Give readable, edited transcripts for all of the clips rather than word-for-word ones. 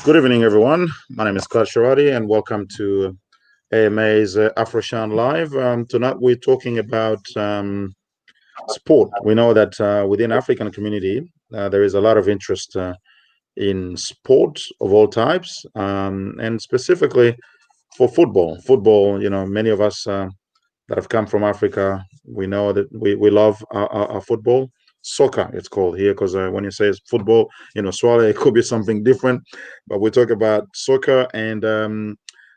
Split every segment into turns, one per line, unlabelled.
Good evening, everyone. My name is Klaus Sharadi, and welcome to AMA's AfroShan Live. Tonight, we're talking about sport. We know that within African community, there is a lot of interest in sport of all types, and specifically for football. Football, many of us that have come from Africa, we know that we love our football. Soccer, it's called here, because when you say it's football, Swahili, it could be something different. But we talk about soccer, and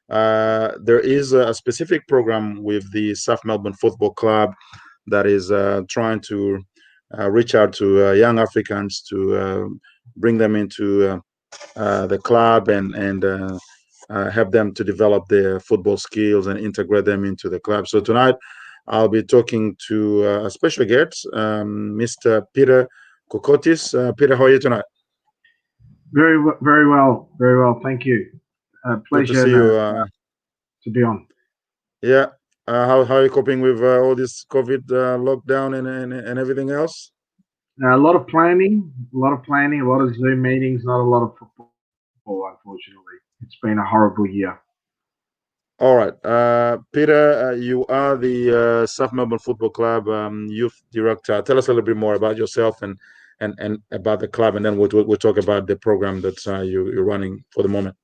there is a specific program with the South Melbourne Football Club that is trying to reach out to young Africans to bring them into the club and help them to develop their football skills and integrate them into the club. So tonight, I'll be talking to a special guest, Mr. Peter Kokotis. Peter, how are you tonight?
Very well. Thank you.
Good to
Pleasure
see you.
to be on.
Yeah. How are you coping with all this COVID lockdown and everything else?
A lot of planning, a lot of Zoom meetings, not a lot of football, unfortunately. It's been a horrible year.
All right. Peter, you are the South Melbourne Football Club youth director. Tell us a little bit more about yourself and about the club, and then we'll talk about the program that you're running for the moment.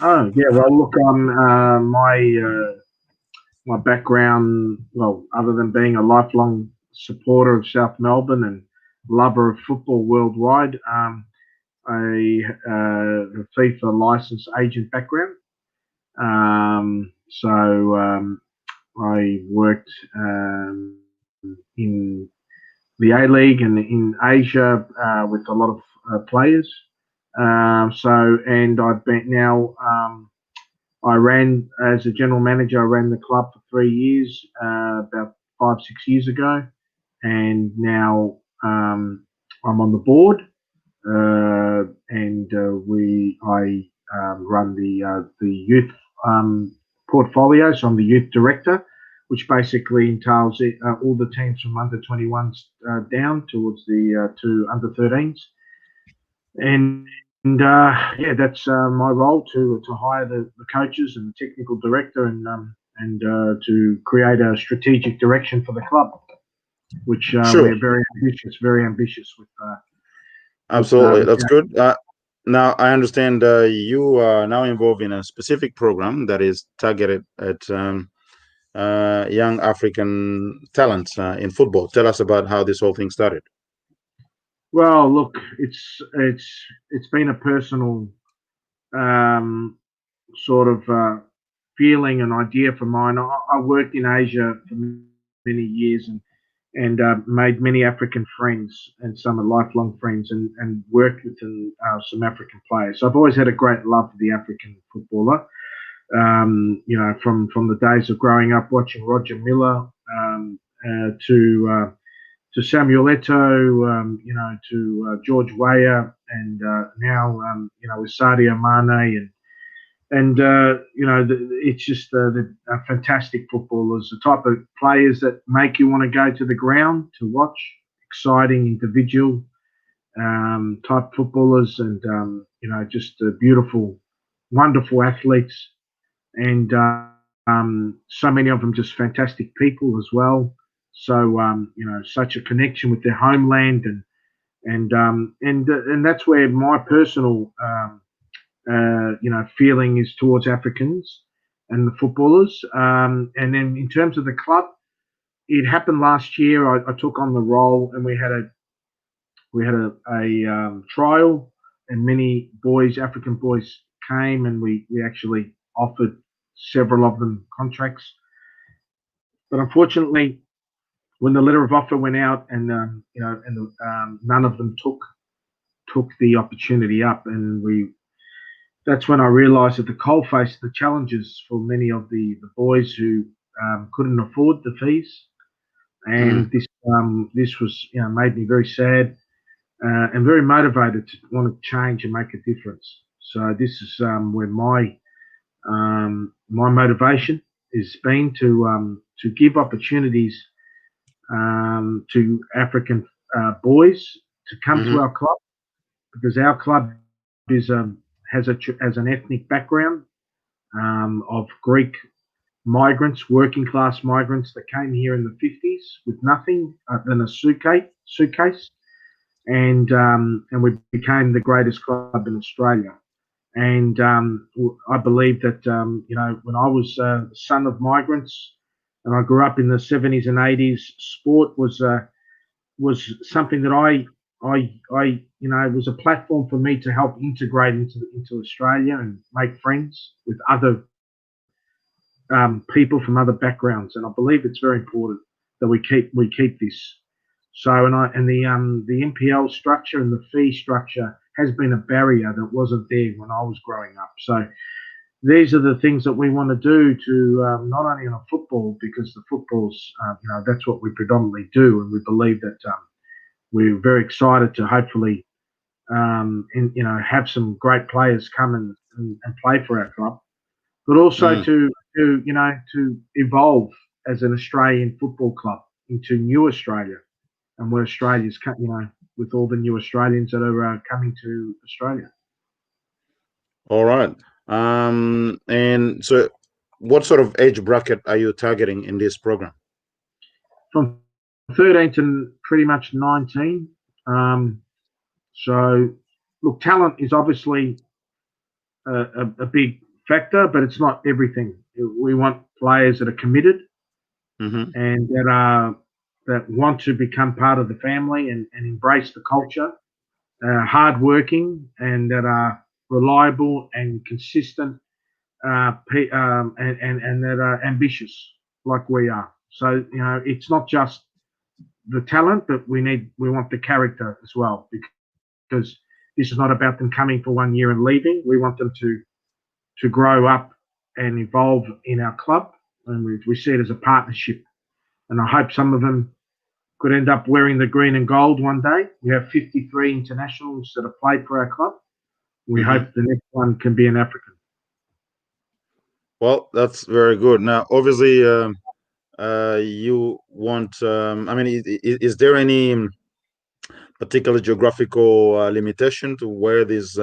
Oh yeah, well look, my background, well, other than being a lifelong supporter of South Melbourne and lover of football worldwide, a FIFA licensed agent background. So I worked in the A League and in Asia with a lot of players. And I've been now. I ran as a general manager. I ran the club for 3 years, about 5-6 years ago, and now I'm on the board, and I run the youth portfolio. So I'm the youth director, which basically entails all the teams from under 21s down towards the to under 13s, and yeah, that's my role to hire the coaches and the technical director and to create a strategic direction for the club, which
Sure.
we're very ambitious with.
Absolutely, that's good. Now, I understand you are now involved in a specific program that is targeted at young African talents in football. Tell us about how this whole thing started.
Well, look, it's been a personal sort of feeling and idea for mine. I worked in Asia for many years and made many African friends and some are lifelong friends and worked with some African players. So I've always had a great love for the African footballer. From the days of growing up watching Roger Miller to Samuel Eto'o, to George Weah, and now with Sadio Mane it's just the fantastic footballers, the type of players that make you want to go to the ground to watch, exciting individual type footballers, and just beautiful, wonderful athletes, and so many of them just fantastic people as well. So such a connection with their homeland, and that's where my personal feeling is towards Africans and the footballers. And then in terms of the club, it happened last year. I took on the role, and we had a trial, and many African boys came, and we actually offered several of them contracts. But unfortunately, when the letter of offer went out, and none of them took the opportunity up, and that's when I realised that the coalface, the challenges for many of the boys who couldn't afford the fees, and this was made me very sad and very motivated to want to change and make a difference. So this is where my motivation has been to give opportunities to African boys to come to our club, because our club is has an ethnic background of Greek migrants, working class migrants that came here in the 50s with nothing than a suitcase, and we became the greatest club in Australia. And I believe that when I was the son of migrants, and I grew up in the 70s and 80s, sport was something that I was a platform for me to help integrate into Australia and make friends with other people from other backgrounds. And I believe it's very important that we keep this. So the NPL structure and the fee structure has been a barrier that wasn't there when I was growing up. So these are the things that we want to do to not only on a football, because the football's that's what we predominantly do, and we believe that we're very excited to hopefully have some great players come and play for our club, but also to evolve as an Australian football club into new Australia, and where Australia's with all the new Australians that are coming to Australia.
All right. And so what sort of age bracket are you targeting in this program?
From 13 to pretty much 19. So, look, talent is obviously a big factor, but it's not everything. We want players that are committed and that want to become part of the family and embrace the culture, hardworking, and that are reliable and consistent, and that are ambitious like we are. So it's not just the talent, but we want the character as well, because this is not about them coming for 1 year and leaving. We want them to grow up and evolve in our club, and we see it as a partnership. And I hope some of them could end up wearing the green and gold one day. We have 53 internationals that have played for our club. We hope the next one can be an African.
Well, that's very good. Now, obviously, you want. Is there any particular geographical limitation to where these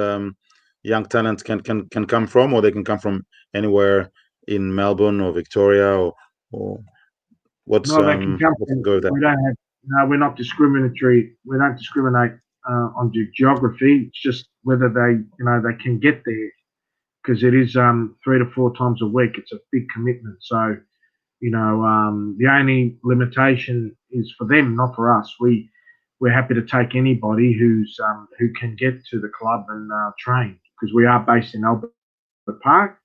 young talents can come from, or they can come from anywhere in Melbourne or Victoria, or what's
no, they can come from,
go there?
We're not discriminatory. We don't discriminate on geography. It's just whether they can get there, because it is 3 to 4 times a week. It's a big commitment. So the only limitation is for them, not for us. We're happy to take anybody who can get to the club and train, because we are based in Albert Park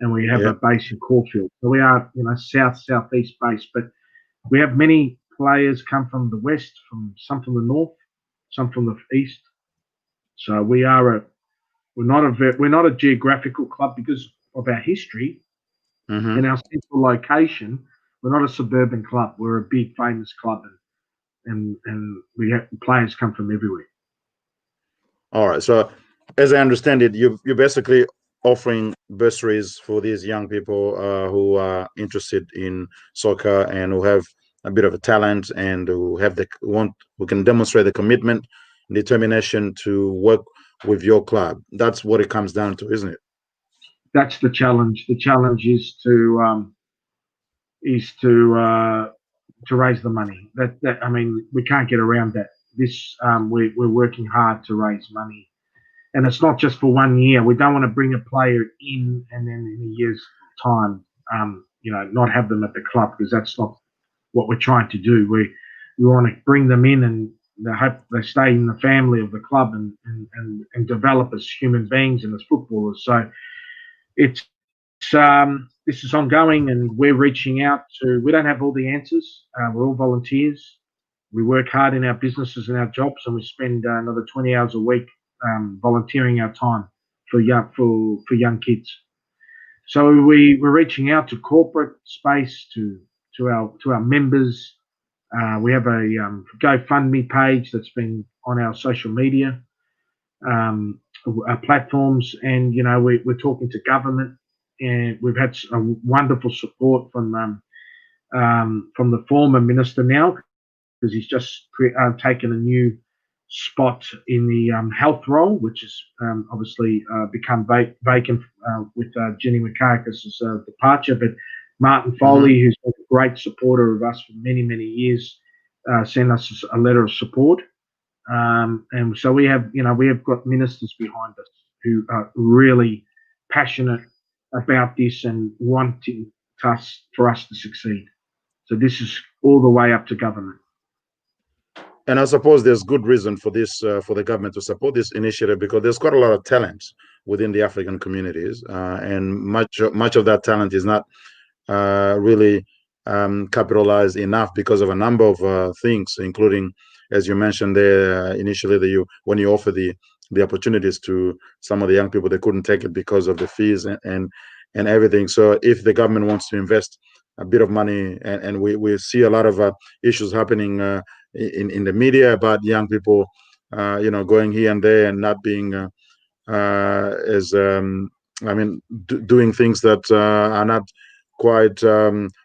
and we have a base in Caulfield. So we are southeast based, but we have many players come from the west, some from the north, some from the east. So we're not a geographical club because of our history and our central location. We're not a suburban club. We're a big famous club, and we have players come from everywhere.
All right. So as I understand it, you're basically offering bursaries for these young people who are interested in soccer and who have a bit of a talent and who can demonstrate the commitment and determination to work with your club. That's what it comes down to, isn't it?
That's the challenge. The challenge is to raise the money. We can't get around that. We're working hard to raise money, and it's not just for 1 year. We don't want to bring a player in and then in a year's time, not have them at the club, because that's not what we're trying to do. We want to bring them in and they hope they stay in the family of the club and develop as human beings and as footballers. So this is ongoing, and we're reaching out to. We don't have all the answers. We're all volunteers. We work hard in our businesses and our jobs, and we spend another 20 hours a week volunteering our time for young kids. So we're reaching out to corporate space, to our members. We have a GoFundMe page that's been on our social media platforms, and we're talking to government, and we've had a wonderful support from the former minister now, because he's just taken a new spot in the health role, which has obviously become vacant with Jenny Mikakis' departure. But Martin Foley, who's been a great supporter of us for many, many years, sent us a letter of support. And so we have got ministers behind us who are really passionate about this and wanting for us to succeed. So this is all the way up to government.
And I suppose there's good reason for this, for the government to support this initiative, because there's quite a lot of talent within the African communities, and much of that talent is not really capitalized enough because of a number of things, including, as you mentioned there, initially when you offer the opportunities to some of the young people, they couldn't take it because of the fees and everything. So if the government wants to invest a bit of money, and we see a lot of issues happening in the media about young people, going here and there and not being as doing things that are not quite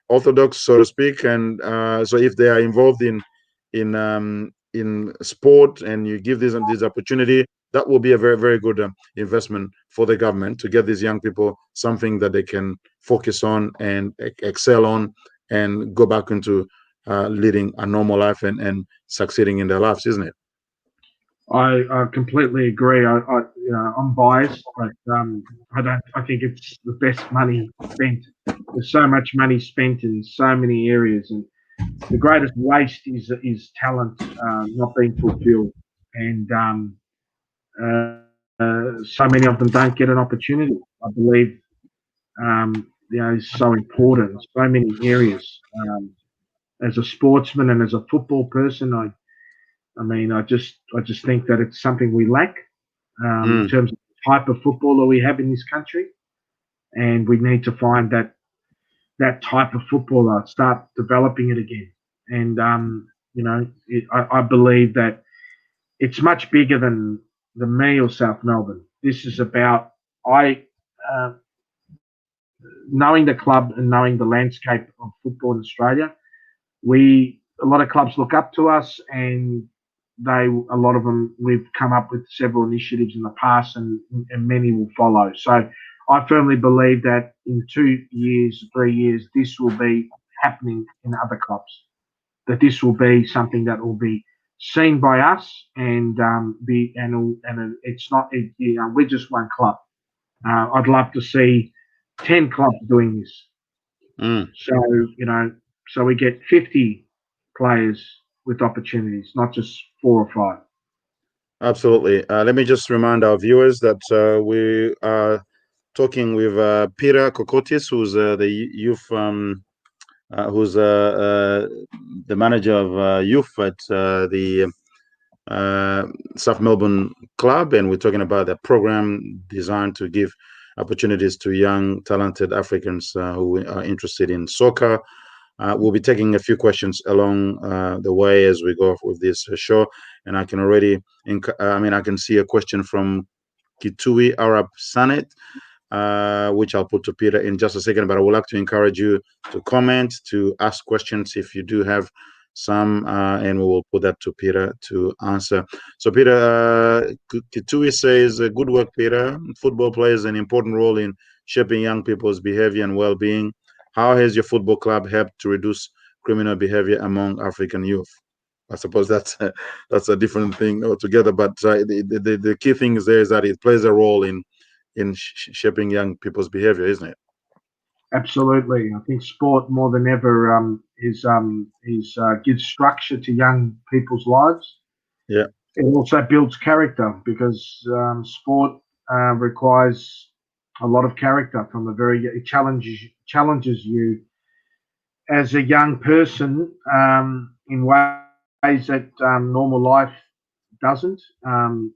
orthodox, so to speak. And so if they are involved in sport and you give this opportunity, that will be a very, very good investment for the government to get these young people something that they can focus on and excel on and go back into leading a normal life and succeeding in their lives, isn't it?
I completely agree. I'm biased, but I think it's the best money spent. There's so much money spent in so many areas, and the greatest waste is talent not being fulfilled, and so many of them don't get an opportunity. I believe is so important in so many areas. As a sportsman and as a football person, I just think that it's something we lack in terms of the type of footballer we have in this country, and we need to find that type of footballer, start developing it again. And I believe that it's much bigger than me or South Melbourne. This is about knowing the club and knowing the landscape of football in Australia. A lot of clubs look up to us, and a lot of them, we've come up with several initiatives in the past, and many will follow. So I firmly believe that in 2 years, 3 years, this will be happening in other clubs. That this will be something that will be seen by us, and it's not. We're just one club. I'd love to see 10 clubs doing this. So we get 50 players with opportunities, not just 4 or 5.
Absolutely. Let me just remind our viewers that we are talking with Peter Kokotis, who's the youth, who's the manager of youth at the South Melbourne Club, and we're talking about a program designed to give opportunities to young, talented Africans who are interested in soccer. We'll be taking a few questions along the way as we go with this show, and I can already, I can see a question from Kitui Arab Sanet, which I'll put to Peter in just a second. But I would like to encourage you to comment, to ask questions if you do have some, and we will put that to Peter to answer. So Peter, Kitui says, "Good work, Peter. Football plays an important role in shaping young people's behavior and well-being. How has your football club helped to reduce criminal behavior among African youth?" I suppose that's a different thing altogether. But the key thing is that it plays a role in shaping young people's behavior, isn't it?
Absolutely. I think sport more than ever gives structure to young people's lives.
Yeah.
It also builds character, because sport requires a lot of character it challenges you as a young person in ways that normal life doesn't, and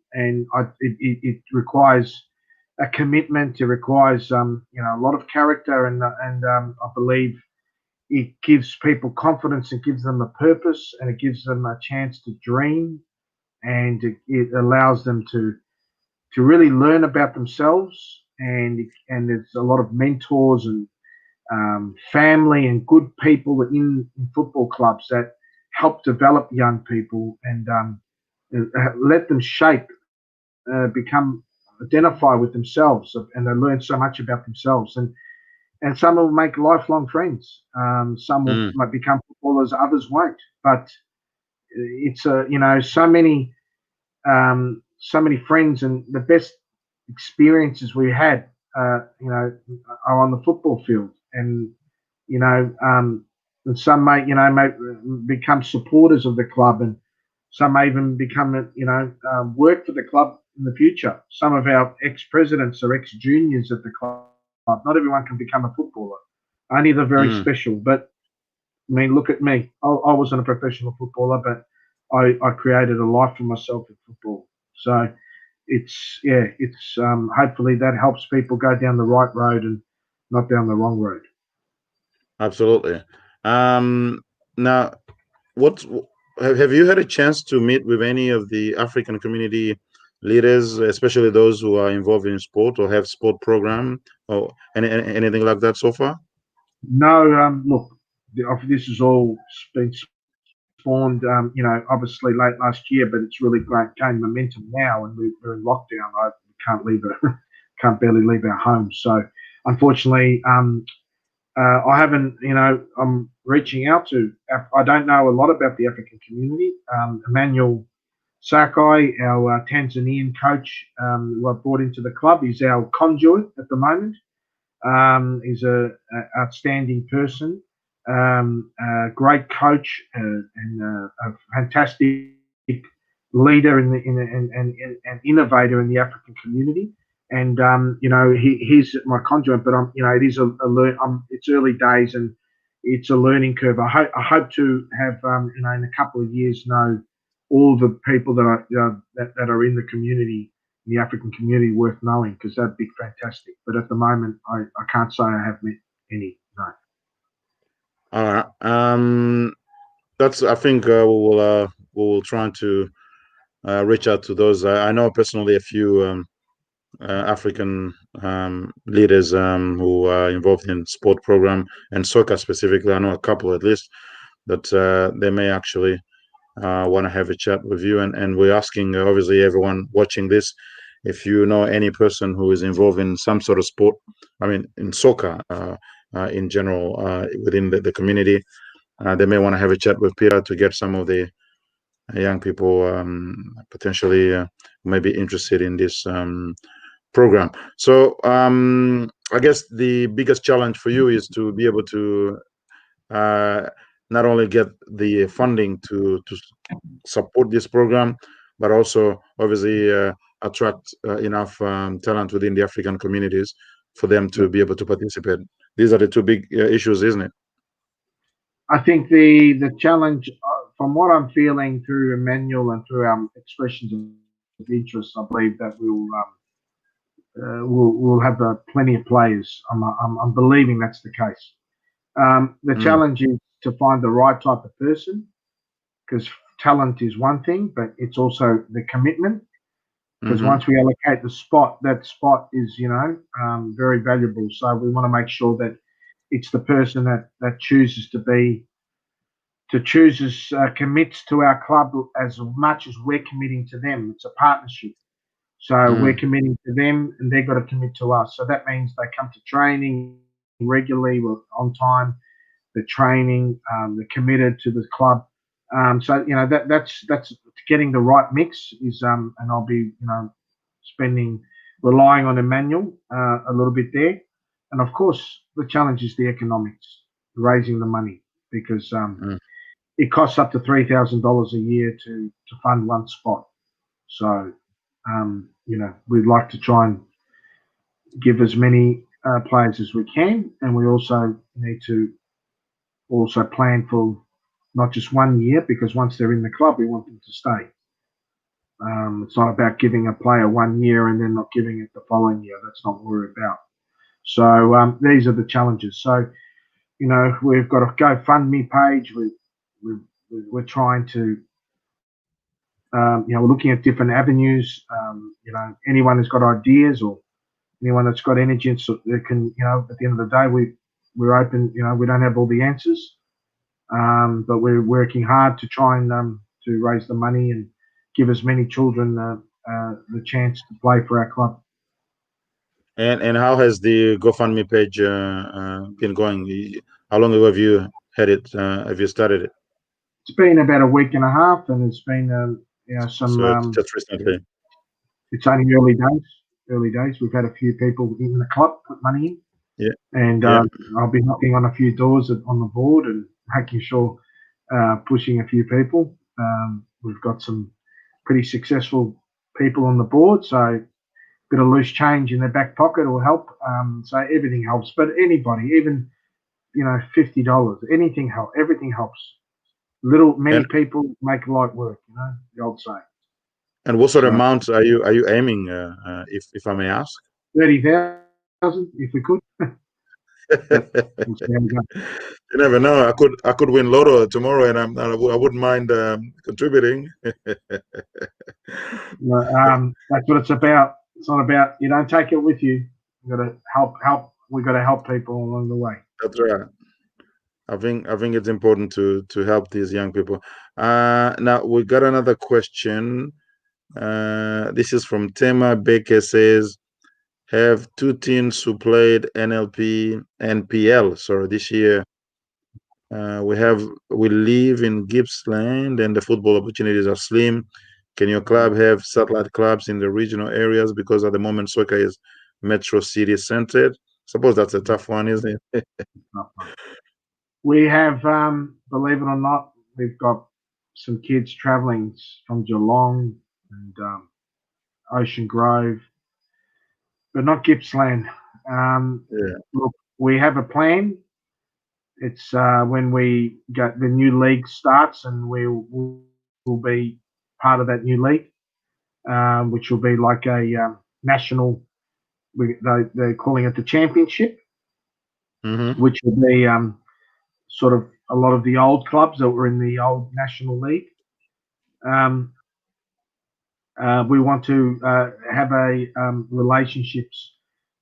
it requires a commitment. It requires a lot of character, and I believe it gives people confidence. It gives them a purpose, and it gives them a chance to dream, and it allows them to really learn about themselves. And there's a lot of mentors and family and good people in football clubs that help develop young people. And let them shape, identify with themselves, and they learn so much about themselves. And some will make lifelong friends. Some will
Mm,
might become footballers, others won't. But it's so many friends, and the best experiences we had, are on the football field. And you know, and some may become supporters of the club, and some may even become, work for the club in the future. Some of our ex-presidents are ex-juniors at the club. Not everyone can become a footballer. Only the very
mm.
special. But I mean, look at me. I wasn't a professional footballer, but I created a life for myself in football. So it's hopefully that helps people go down the right road and not down the wrong road.
Absolutely. Um, Now, what have you had a chance to meet with any of the African community leaders, especially those who are involved in sport or have sport program or anything like that so far?
No, look, this has all been spawned, obviously late last year, but it's really gained momentum now, and we're in lockdown. Right? We can't can't barely leave our homes. So, unfortunately, I haven't, I'm reaching out to. I don't know a lot about the African community. Emmanuel Sakai, our Tanzanian coach, who I brought into the club, is our conduit at the moment. He's a outstanding person, a great coach, and a fantastic leader and innovator in the African community. And he's my conduit, but it is it's early days and it's a learning curve. I hope to have in a couple of years know all the people that are that are in the community, the African community, worth knowing, because that'd be fantastic. But at the moment, I can't say I have met any. No.
All right. That's I think we will try to reach out to those. I know personally a few African leaders who are involved in sport program and soccer specifically. I know a couple at least that they may actually want to have a chat with you. And we're asking obviously everyone watching this, if you know any person who is involved in some sort of sport, I mean in soccer in general within the community, they may want to have a chat with Peter to get some of the young people potentially who may be interested in this program. So I guess the biggest challenge for you is to be able to uh, not only get the funding to support this program, but also obviously attract enough talent within the African communities for them to be able to participate. These are the two big issues, isn't it?
I think the challenge, from what I'm feeling through Emmanuel and through our expressions of interest, I believe that we'll have plenty of players. I'm believing that's the case. The
Mm,
challenge is to find the right type of person, because talent is one thing, but it's also the commitment. Because
hmm.
once we allocate the spot, that spot is very valuable. So we want to make sure that it's the person that commits to our club as much as we're committing to them. It's a partnership. So we're
Mm,
committing to them, and they've got to commit to us. So that means they come to training regularly, we're on time. The training, they're committed to the club. So that's getting the right mix is, and I'll be relying on Emmanuel a little bit there, and of course the challenge is the economics, raising the money, because
mm.
it costs up to $3,000 a year to fund one spot. So we'd like to try and give as many players as we can, and we also need to also plan for not just 1 year, because once they're in the club, we want them to stay. It's not about giving a player 1 year and then not giving it the following year. That's not what we're about. So these are the challenges. So we've got a GoFundMe page. We're trying to we're looking at different avenues. Anyone who's got ideas, or anyone that's got energy, and so they can, at the end of the day, we're open. We don't have all the answers, but we're working hard to try and to raise the money and give as many children the chance to play for our club.
And how has the GoFundMe page been going? How long have you had it? Have you started it?
It's been about a week and a half, and it's been some.
So it's just recently.
It's only early days. Early days. We've had a few people in the club put money in.
Yeah.
And I'll be knocking on a few doors on the board and making sure, pushing a few people. We've got some pretty successful people on the board, so a bit of loose change in their back pocket will help. So everything helps. But anybody, even $50, anything helps. Everything helps. Many people make light work. The old saying.
And what sort of amounts are you aiming? If I may ask.
30,000, if we could.
You never know. I could win Lotto tomorrow, and I wouldn't mind contributing.
That's what it's about. It's not about you don't take it with you. You got to help. We got to help people along the way.
That's right. I think it's important to help these young people. Now we got another question. This is from Tema Baker. Says, have two teams who played NPL this year. We live in Gippsland and the football opportunities are slim. Can your club have satellite clubs in the regional areas? Because at the moment soccer is metro city centered. Suppose that's a tough one, isn't it?
We have, believe it or not, we've got some kids traveling from Geelong and Ocean Grove, but not Gippsland. Look, we have a plan. It's when we get the new league starts, and we'll be part of that new league, which will be like a national. They're calling it the championship, which will be sort of a lot of the old clubs that were in the old national league. We want to have relationships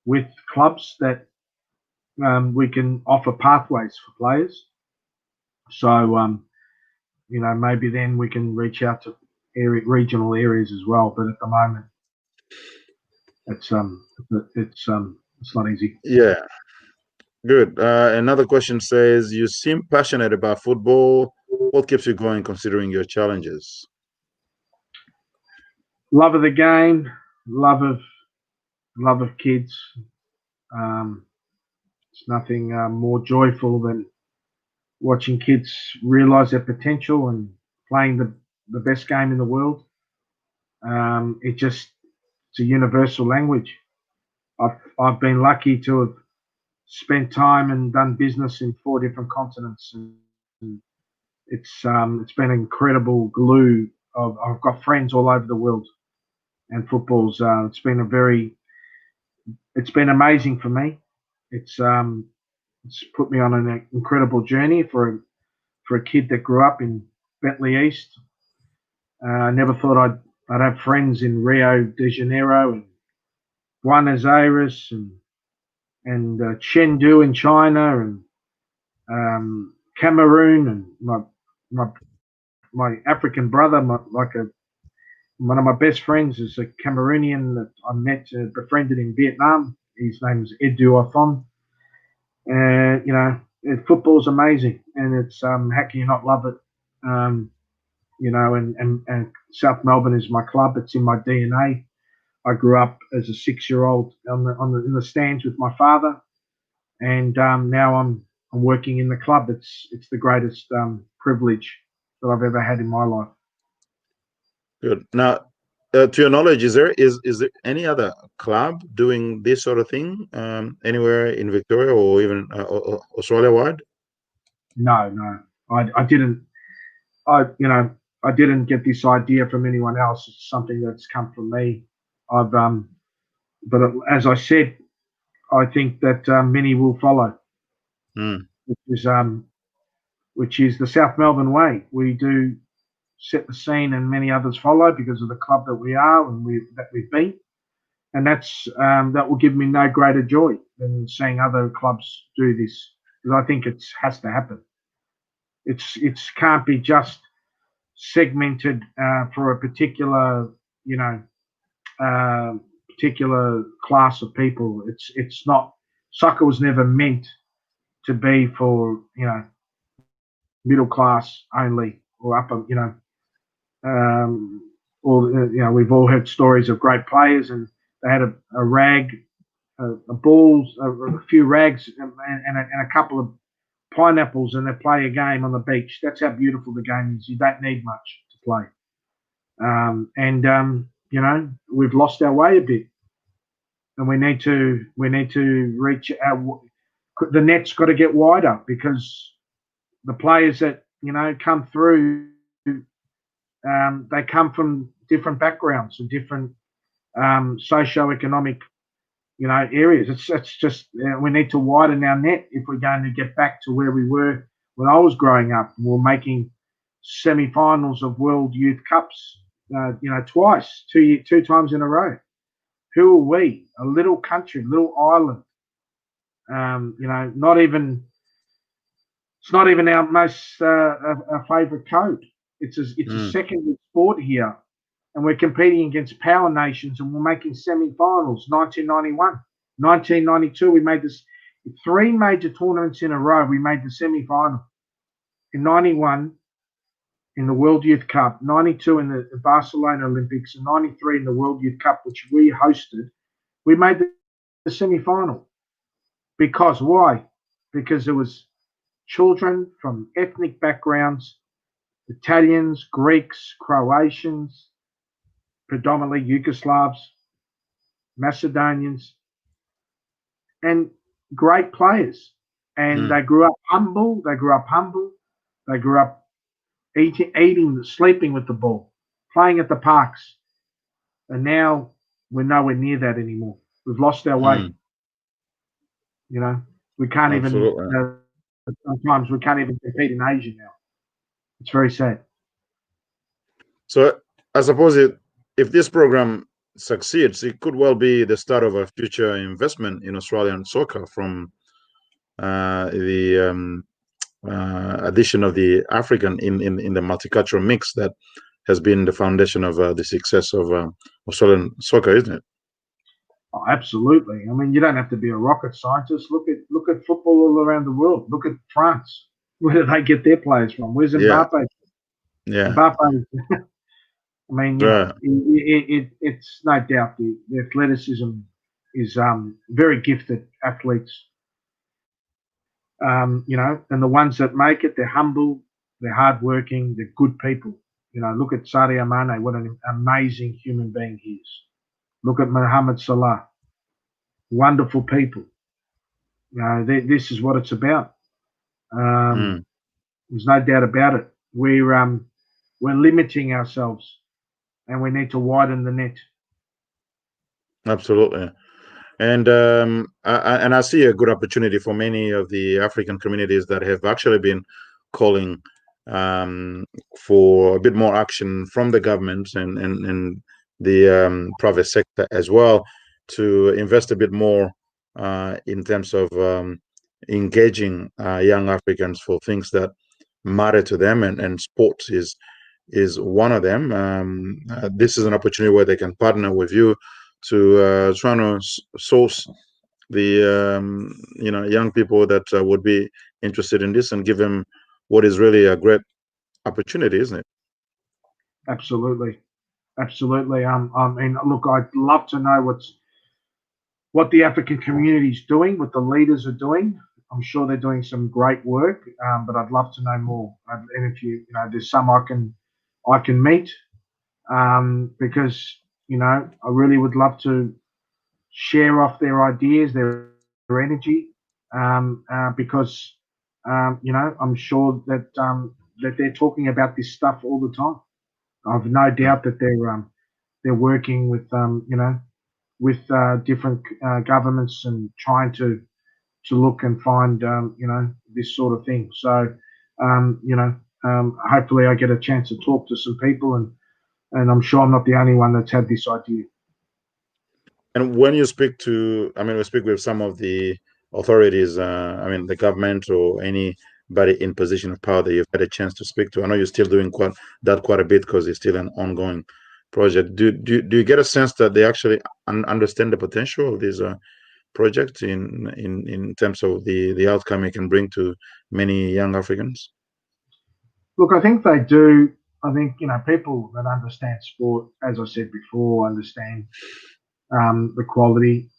with clubs that we can offer pathways for players. So, maybe then we can reach out to regional areas as well. But at the moment, it's not easy.
Yeah. Good. Another question says, you seem passionate about football. What keeps you going considering your challenges?
Love of the game, love of kids. It's nothing more joyful than watching kids realise their potential and playing the best game in the world. It's a universal language. I've been lucky to have spent time and done business in 4 different continents, and it's been an incredible glue. I've got friends all over the world, and football's it's been amazing for me. It's put me on an incredible journey for a kid that grew up in Bentley East. I never thought I'd have friends in Rio de Janeiro and Buenos Aires and Chengdu in China and Cameroon, and my African brother, one of my best friends is a Cameroonian that I met, befriended in Vietnam. His name is Edu Othon. Football is amazing, and it's how can you not love it? And South Melbourne is my club. It's in my DNA. I grew up as a 6-year-old in the stands with my father, and now I'm working in the club. It's the greatest privilege that I've ever had in my life. Good.
Now, to your knowledge, is there any other club doing this sort of thing anywhere in Victoria or even Australia wide?
No, I didn't. I didn't get this idea from anyone else. It's something that's come from me. But as I said, I think that many will follow, which is the South Melbourne way. We do set the scene, and many others follow because of the club that we are and that we've been, and that will give me no greater joy than seeing other clubs do this, because I think it has to happen. It can't be just segmented for a particular, particular class of people. It's not, soccer was never meant to be for, middle class only or upper, we've all heard stories of great players and they had a rag, a balls, a few rags and a couple of pineapples and they play a game on the beach. That's how beautiful the game is. You don't need much to play. We've lost our way a bit and we need to reach our, the net's got to get wider because the players that, come through, they come from different backgrounds and different socio-economic, areas. It's just we need to widen our net if we're going to get back to where we were when I was growing up. We were making semi-finals of World Youth Cups, twice, two times in a row. Who are we? A little country, little island. Not even. It's not even our most our favourite code. It's a secondary sport here, and we're competing against power nations, and we're making semi-finals. 1991, 1992, we made this 3 major tournaments in a row. We made the semi-final. In 91, in the World Youth Cup, 92 in the Barcelona Olympics, and 93 in the World Youth Cup, which we hosted. We made the semi-final. Because why? Because there was children from ethnic backgrounds, Italians, Greeks, Croatians, predominantly Yugoslavs, Macedonians, and great players. And they grew up humble. They grew up eating, sleeping with the ball, playing at the parks. And now we're nowhere near that anymore. We've lost our way. We can't even... sometimes we can't even compete in Asia now. It's very sad.
So I suppose if this program succeeds, it could well be the start of a future investment in Australian soccer from the addition of the African in the multicultural mix that has been the foundation of the success of Australian soccer, isn't it?
Oh, absolutely. I mean, you don't have to be a rocket scientist. Look at football all around the world. Look at France. Where do they get their players from? Where's Mbappe?
Yeah.
Mbappe. I mean, it's no doubt the athleticism is very gifted athletes. And the ones that make it, they're humble, they're hardworking, they're good people. Look at Sadio Mane. What an amazing human being he is. Look at Mohamed Salah. Wonderful people. This is what it's about. There's no doubt about it. We're limiting ourselves, and we need to widen the net.
Absolutely. And I see a good opportunity for many of the African communities that have actually been calling for a bit more action from the government and the private sector as well to invest a bit more in terms of engaging young Africans for things that matter to them, and sports is one of them. This is an opportunity where they can partner with you to try to source the young people that would be interested in this and give them what is really a great opportunity, isn't it?
Absolutely. I mean, look, I'd love to know what the African community is doing, what the leaders are doing. I'm sure they're doing some great work, but I'd love to know more. And if there's some I can meet, because I really would love to share off their ideas, their energy, because I'm sure that they're talking about this stuff all the time. I've no doubt that they're working with with different governments and trying to look and find this sort of thing. So hopefully I get a chance to talk to some people, and I'm sure I'm not the only one that's had this idea.
And when you speak to, we speak with some of the authorities, the government or any in position of power that you've had a chance to speak to? I know you're still doing quite a bit because it's still an ongoing project. Do you get a sense that they actually understand the potential of these projects in terms of the outcome it can bring to many young Africans?
Look, I think they do. I think, people that understand sport, as I said before, understand the quality.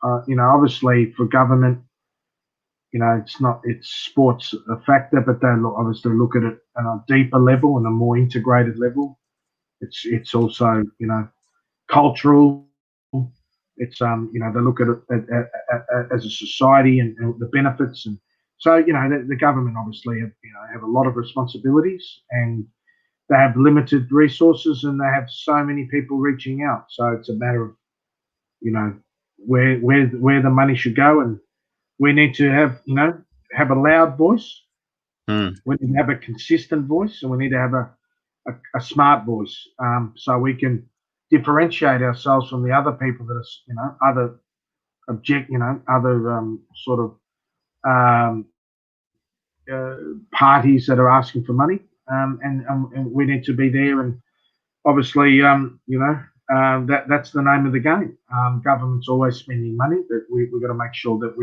Obviously for government, it's sports a factor, but they obviously look at it on a deeper level and a more integrated level. It's also, cultural. It's they look at it as a society and the benefits, and so the government obviously have a lot of responsibilities, and they have limited resources, and they have so many people reaching out. So it's a matter of where the money should go, and we need to have a loud voice. We need to have a consistent voice, and we need to have a smart voice, so we can differentiate ourselves from the other people that are other sort of parties that are asking for money, and we need to be there. And obviously, that's the name of the game. Government's always spending money, but we've got to make sure that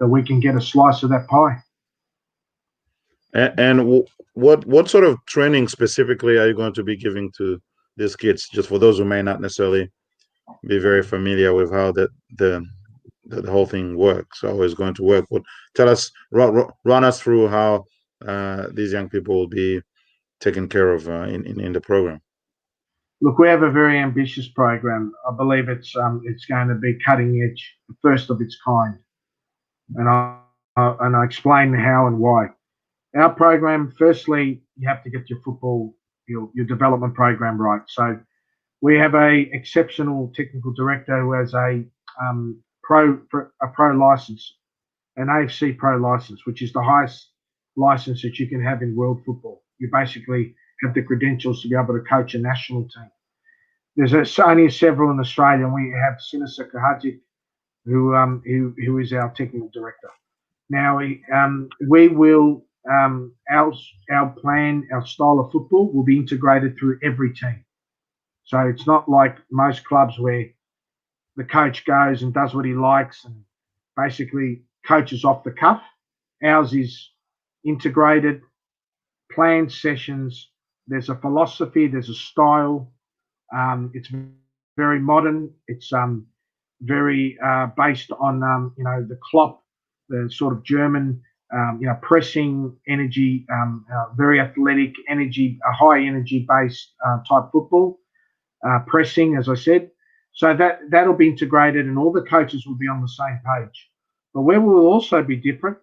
we can get a slice of that pie.
And what sort of training specifically are you going to be giving to these kids? Just for those who may not necessarily be very familiar with how the whole thing works, how it's going to work. Tell us, run us through how these young people will be taken care of in the program.
Look, we have a very ambitious program. I believe it's going to be cutting edge, first of its kind, and I explain how and why. Our program, firstly, you have to get your football, your development program right. So we have a exceptional technical director who has a pro license, an AFC pro license, which is the highest license that you can have in world football. You basically have the credentials to be able to coach a national team. There's only several in Australia, and we have Sinisa Kahajic, who is our technical director. Now we will our plan, our style of football will be integrated through every team. So it's not like most clubs where the coach goes and does what he likes and basically coaches off the cuff. Ours is integrated, planned sessions. There's a philosophy, there's a style. It's very modern. It's very based on the Klopp, the sort of German pressing energy, very athletic energy, a high energy based type football, pressing, as I said. So that'll be integrated, and all the coaches will be on the same page. But where we'll also be different,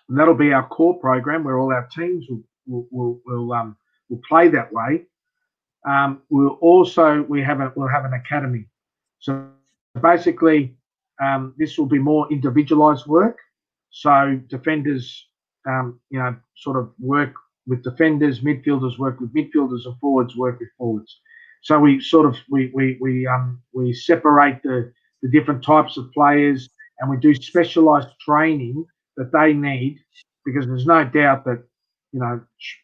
and that'll be our core program where all our teams will play that way. We'll have an academy. So basically, this will be more individualized work. So defenders, sort of work with defenders, midfielders work with midfielders, and forwards work with forwards. So we sort of we separate the different types of players, and we do specialized training that they need, because there's no doubt that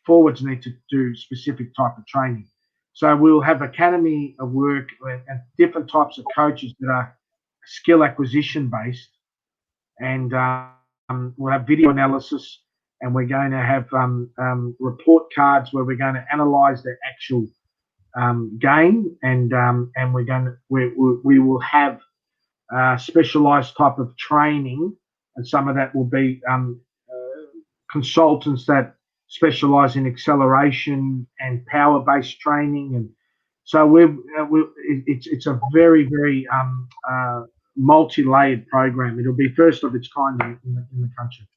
forwards need to do specific type of training. So we'll have academy of work and different types of coaches that are skill acquisition based, and we'll have video analysis, and we're going to have report cards where we're going to analyze the actual game, and we will have specialized type of training, and some of that will be consultants that specialize in acceleration and power-based training, and so it's a very, very multi-layered program. It'll be first of its kind in the country.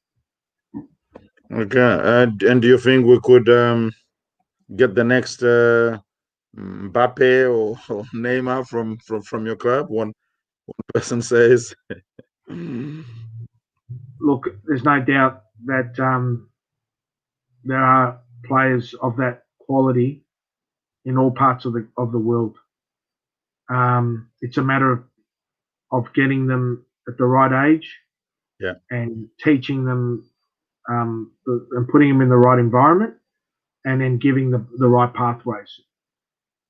Okay, and do you think we could get the next Mbappe or Neymar from your club? One person says.
Look, there's no doubt that there are players of that quality in all parts of the world. It's a matter of getting them at the right age,
yeah,
and teaching them and putting them in the right environment, and then giving the right pathways.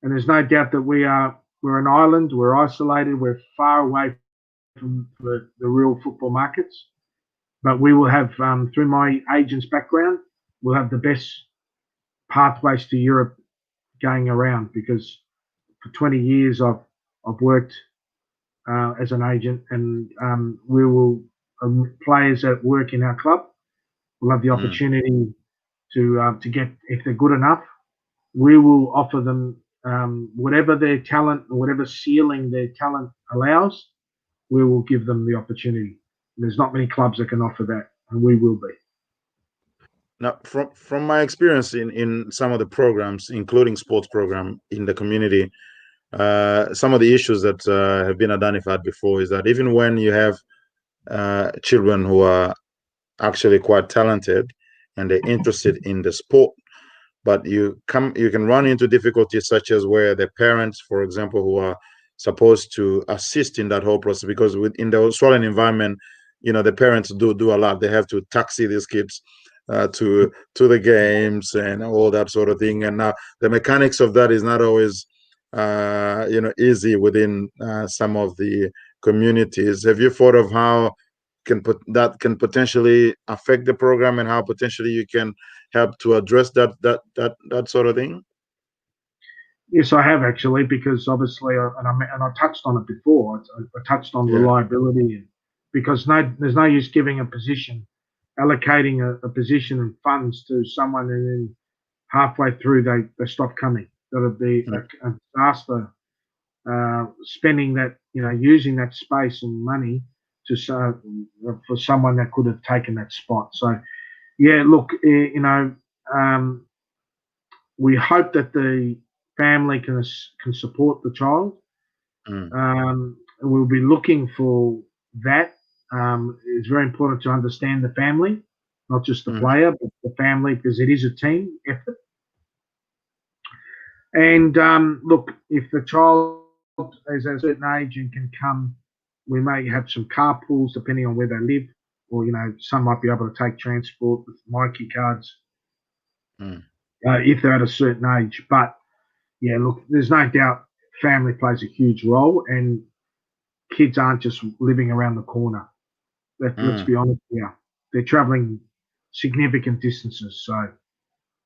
And there's no doubt that we're an island, we're isolated, we're far away from the real football markets. But we will have, through my agent's background, we'll have the best pathways to Europe going around, because for 20 years I've worked as an agent, and we will players that work in our club will have the opportunity to get, if they're good enough, we will offer them whatever their talent or whatever ceiling their talent allows. We will give them the opportunity. There's not many clubs that can offer that, and we will be.
Now, from my experience in some of the programs, including sports program in the community, some of the issues that have been identified before is that even when you have children who are actually quite talented and they're interested in the sport, but you can run into difficulties such as where the parents, for example, who are supposed to assist in that whole process, because in the Australian environment, the parents do a lot. They have to taxi these kids to the games and all that sort of thing. And now the mechanics of that is not always easy within some of the communities. Have you thought of how that can potentially affect the program, and how potentially you can help to address that sort of thing?
Yes, I have actually, because obviously, and I touched on it before. I touched on reliability, because there's no use giving a position, allocating a position and funds to someone, and then halfway through they stop coming. That would be a disaster. Spending that, using that space and money for someone that could have taken that spot. So, yeah, look, we hope that the family can support the child. We'll be looking for that. It's very important to understand the family, not just the player, but the family, because it is a team effort. And look, if the child is at a certain age and can come, we may have some carpools depending on where they live, or some might be able to take transport with Myki cards if they're at a certain age. But yeah, look, there's no doubt family plays a huge role, and kids aren't just living around the corner. Let's be honest here. They're traveling significant distances. So,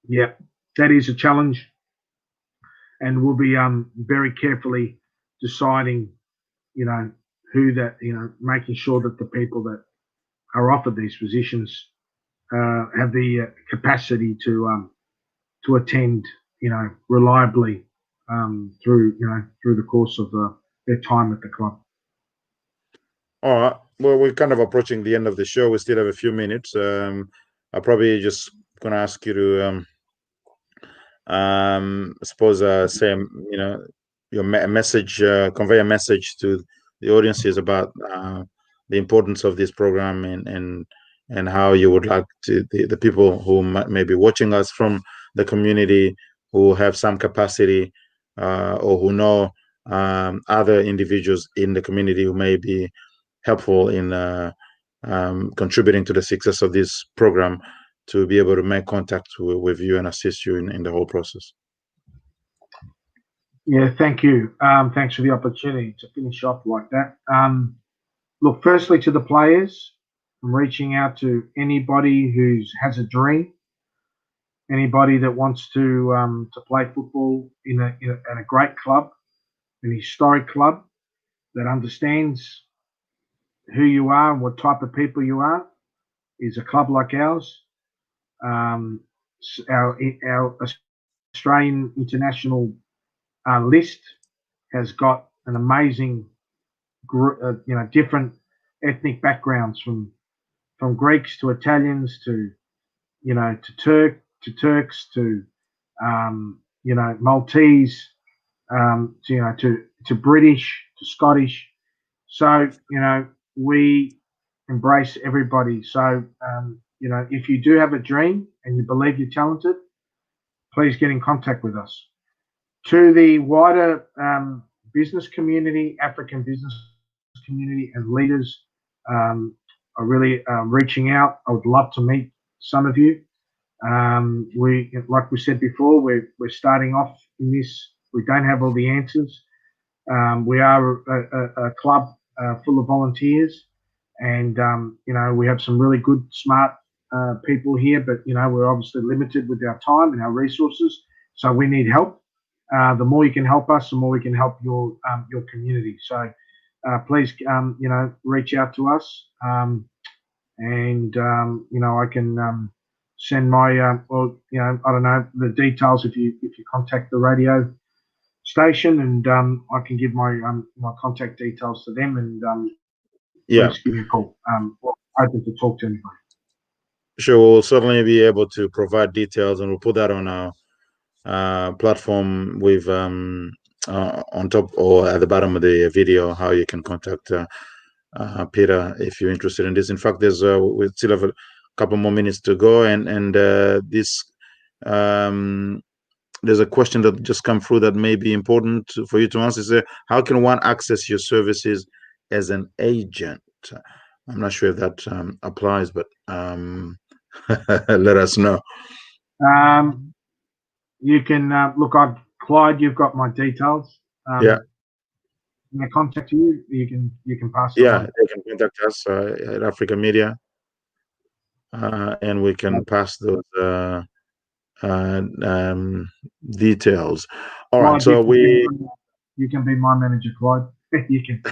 yeah, that is a challenge. And we'll be very carefully deciding, who that, making sure that the people that are offered these positions have the capacity to attend, reliably through the course of their time at the club.
All right. Well, we're kind of approaching the end of the show. We still have a few minutes. I'll probably just going to ask you to, suppose, say, your message, convey a message to the audiences about the importance of this program, and how you would like to the people who may be watching us from the community, who have some capacity, or who know other individuals in the community who may be helpful in contributing to the success of this program, to be able to make contact with you and assist you in the whole process.
Yeah, thank you. Thanks for the opportunity to finish off like that. Look, firstly, to the players, I'm reaching out to anybody who has a dream, anybody that wants to play football at a great club, an historic club that understands who you are and what type of people you are, is a club like ours. Our Australian international list has got an amazing group, different ethnic backgrounds, from Greeks to Italians to Turks to Maltese, to British to Scottish. So we embrace everybody. So if you do have a dream and you believe you're talented, please get in contact with us. To the wider business community, African business community, and leaders, are really reaching out. I would love to meet some of you. Like we said before, we're starting off in this. We don't have all the answers. We are a club full of volunteers, and we have some really good, smart people here. But we're obviously limited with our time and our resources, so we need help. The more you can help us, the more we can help your community. So please, reach out to us, and I can send my I don't know the details if you contact the radio station, and I can give my my contact details to them, and please give me a call. Open to talk to anybody.
Sure, we'll certainly be able to provide details, and we'll put that on our platform with on top or at the bottom of the video how you can contact Peter if you're interested in this. In fact, there's we still have a couple more minutes to go, and this there's a question that just come through that may be important for you to answer. Is how can one access your services as an agent? I'm not sure if that applies, but let us know.
You can look. Clyde, you've got my details.
Yeah.
When I contact you, you can pass.
Yeah, they can contact us at Africa Media, and we can pass those details. All right,
Clyde,
so
you can be my manager, Clyde. You can.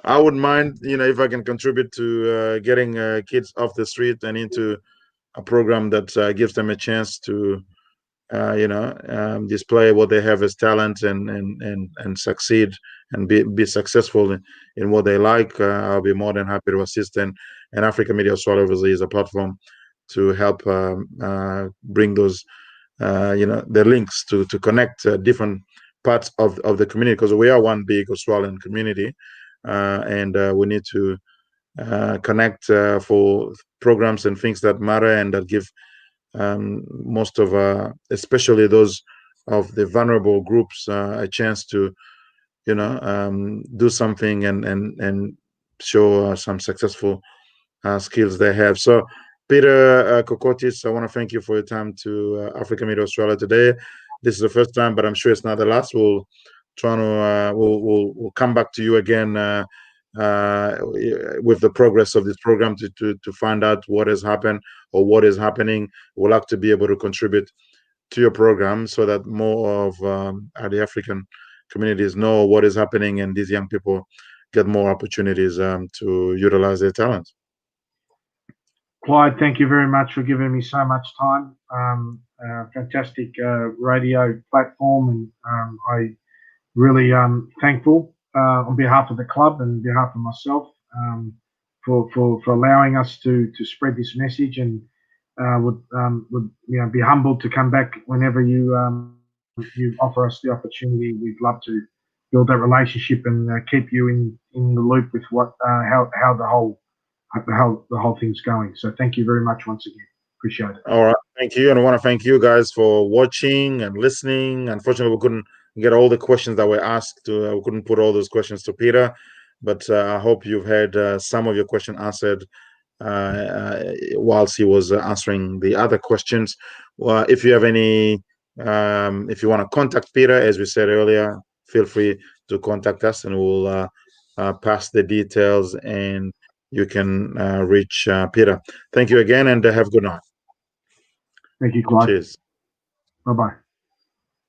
I wouldn't mind, if I can contribute to getting kids off the street and into a program that gives them a chance to, display what they have as talent and succeed and be successful in what they like. I'll be more than happy to assist. And Africa Media Australia obviously is a platform to help bring those, the links to connect different parts of the community, because we are one big Australian community, and we need to connect for programs and things that matter and that give most of especially those of the vulnerable groups a chance to do something and show some successful skills they have. So Peter Kokotis, I want to thank you for your time to Africa Media Australia today. This is the first time, but I'm sure it's not the last. We'll try to we'll come back to you again with the progress of this program to find out what has happened or what is happening. We'll like to be able to contribute to your program so that more of the African communities know what is happening, and these young people get more opportunities to utilize their talents.
Clyde, thank you very much for giving me so much time. Fantastic radio platform, and I really thankful on behalf of the club and on behalf of myself for allowing us to spread this message, and would be humbled to come back whenever you offer us the opportunity. We'd love to build that relationship and keep you in the loop with what how the whole thing's going. So thank you very much once again. Appreciate it.
All right, thank you, and I want to thank you guys for watching and listening. Unfortunately, we couldn't get all the questions that were asked. We couldn't put all those questions to Peter, but I hope you've had some of your question answered whilst he was answering the other questions. If you have any, if you want to contact Peter, as we said earlier, feel free to contact us, and we'll pass the details, and you can reach Peter. Thank you again, and have a good night.
Thank you, Clyde.
Cheers.
Bye-bye.